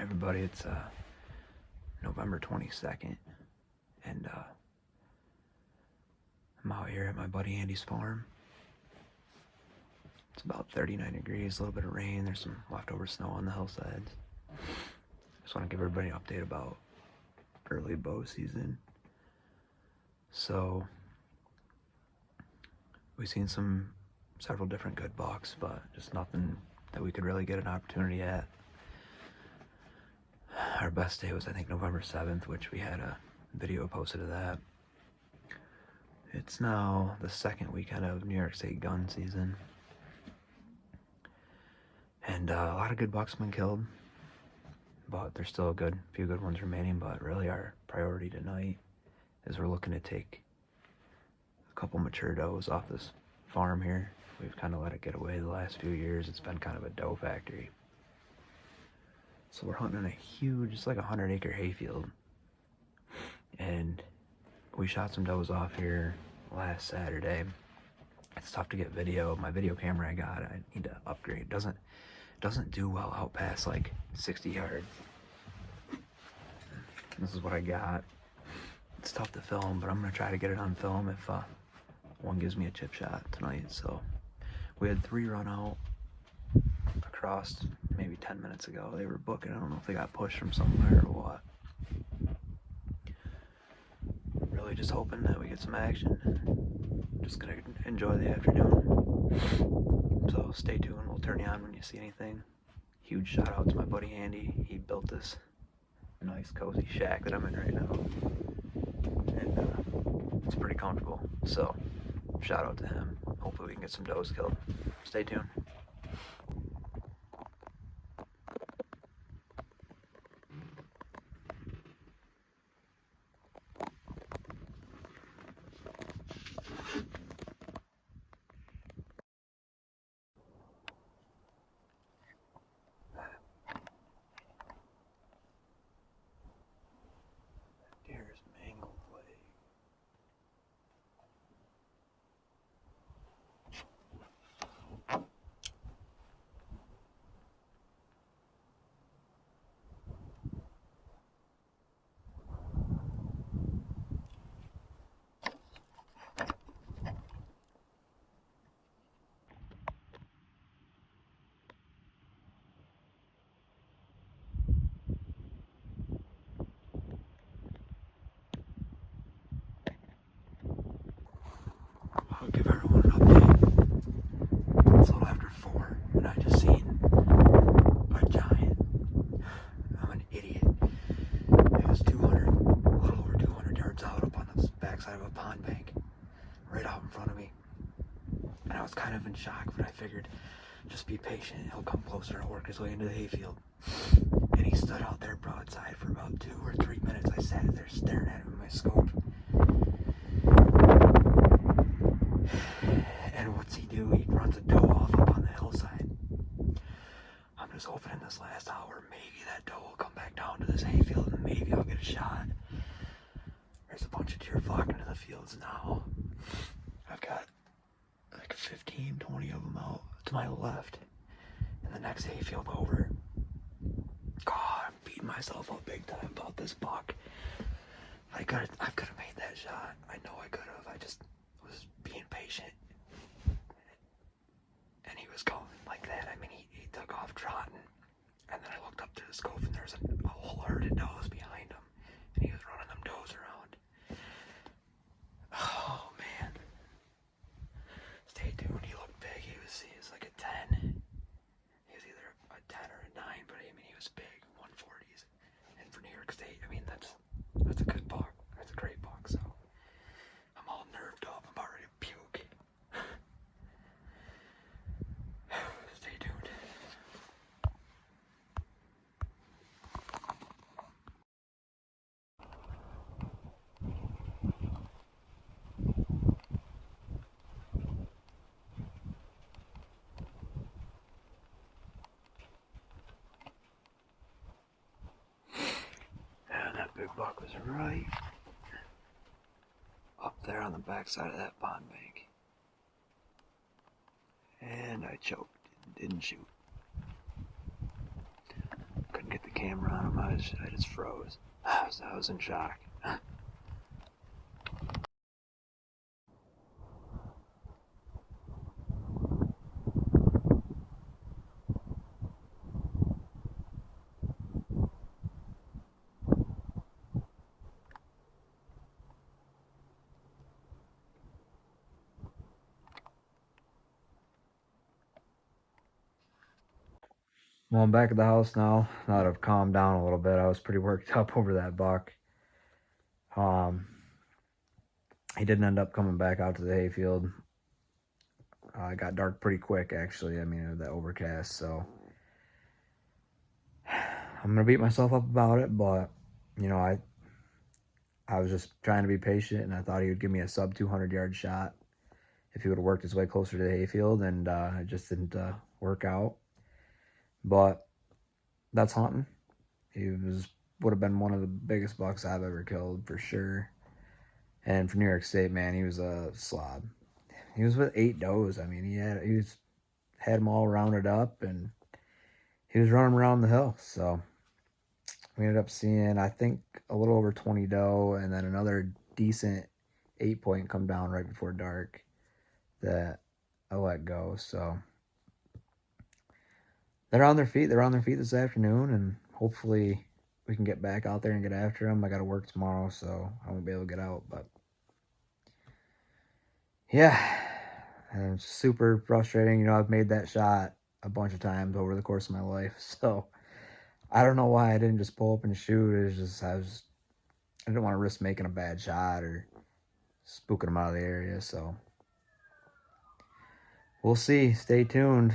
Everybody, it's November 22nd, and I'm out here at my buddy Andy's farm. It's about 39 degrees, a little bit of rain, there's some leftover snow on the hillsides. Just want to give everybody an update about early bow season. So we've seen several different good bucks, but just nothing that we could really get an opportunity at. Our best day was, I think, November 7th, which we had a video posted of that. It's now the second weekend of New York State gun season, and a lot of good bucks have been killed, but there's still a few good ones remaining. But really our priority tonight is we're looking to take a couple mature does off this farm here. We've kind of let it get away the last few years. It's been kind of a doe factory. So we're hunting a huge, it's like a 100-acre hayfield, and we shot some does off here last Saturday. It's tough to get video. My video camera I got, I need to upgrade. It doesn't do well out past like 60 yards. This is what I got. It's tough to film, but I'm gonna try to get it on film if one gives me a chip shot tonight. So we had 3 run out across maybe 10 minutes ago. They were booking. I don't know if they got pushed from somewhere or what. Really just hoping that we get some action. Just gonna enjoy the afternoon. So stay tuned. We'll turn you on when you see anything. Huge shout out to my buddy Andy. He built this nice cozy shack that I'm in right now, and it's pretty comfortable. So shout out to him. Hopefully we can get some does killed. Stay tuned. Deer's mangled leg. I'll give everyone an update. It's a little after 4, and I just seen a giant. I'm an idiot. It was 200, a little over 200 yards out up on the backside of a pond bank, right out in front of me. And I was kind of in shock, but I figured just be patient. He'll come closer and work his way into the hayfield. And he stood out there broadside for about 2 or 3 minutes. I sat there staring at him with my scope. And what's he do? He runs a doe off up on the hillside. I'm just hoping in this last hour, maybe that doe will come back down to this hayfield and maybe I'll get a shot. There's a bunch of deer flocking to the fields now. I've got like 15, 20 of them out to my left in the next hayfield over. God, I'm beating myself up big time about this buck. I could have made that shot. I know I could have. I just was being patient. And he was going like that. I mean, he took off trotting. And then I looked up through the scope and there was a whole herd of does behind him. And he was running them does around. Oh, man. Stay tuned. He looked big. He was like a 10. He was either a 10 or a 9, but I mean, he was big. 140s. And for New York State, I mean, that's a good buck. That's a great buck. So I'm all nerved up. I'm about ready to puke. Stay tuned. And that big buck was right up there on the backside of that pond bank. And I choked, didn't shoot. Couldn't get the camera on him. I just froze. I was in shock. Well, I'm back at the house now. Now that I've calmed down a little bit, I was pretty worked up over that buck. He didn't end up coming back out to the hayfield. It got dark pretty quick, actually. I mean, that overcast, so I'm gonna beat myself up about it. But you know, I was just trying to be patient, and I thought he would give me a sub 200-yard shot if he would have worked his way closer to the hayfield, and it just didn't work out. But that's hunting. He would have been one of the biggest bucks I've ever killed for sure. And for New York State, man, he was a slob. He was with 8 does. I mean, he had them all rounded up, and he was running around the hill. So we ended up seeing, I think, a little over 20 doe, and then another decent 8-point come down right before dark that I let go. So they're on their feet. They're on their feet this afternoon, and hopefully we can get back out there and get after them. I got to work tomorrow, so I won't be able to get out. But yeah, and it's super frustrating. You know, I've made that shot a bunch of times over the course of my life, so I don't know why I didn't just pull up and shoot. It's just I didn't want to risk making a bad shot or spooking them out of the area. So we'll see. Stay tuned.